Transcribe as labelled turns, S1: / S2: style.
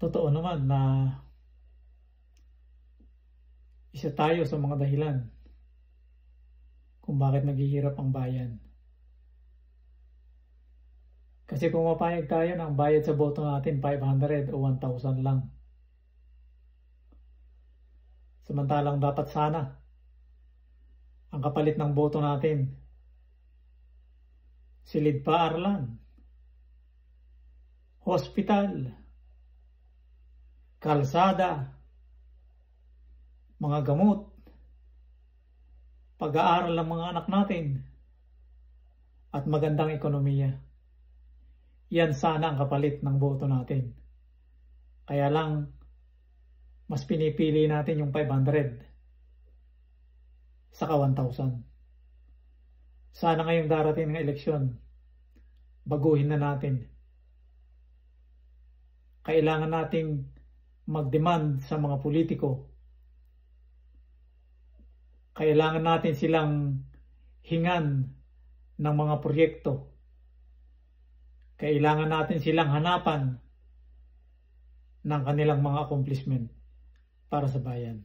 S1: Totoo naman na isa tayo sa mga dahilan kung bakit naghihirap ang bayan. Kasi kung mapayag tayo na ang bayad sa boto natin 500 o 1,000 lang. Samantalang dapat sana ang kapalit ng boto natin silid paaralan, hospital, kalsada, mga gamot, pag-aaral ng mga anak natin, at magandang ekonomiya. Yan sana ang kapalit ng boto natin. Kaya lang, mas pinipili natin yung 500 saka 1,000. Sana ngayong darating ng eleksyon, baguhin na natin. Kailangan nating mag-demand sa mga politiko. Kailangan natin silang hingan ng mga proyekto. Kailangan natin silang hanapan ng kanilang mga accomplishment para sa bayan.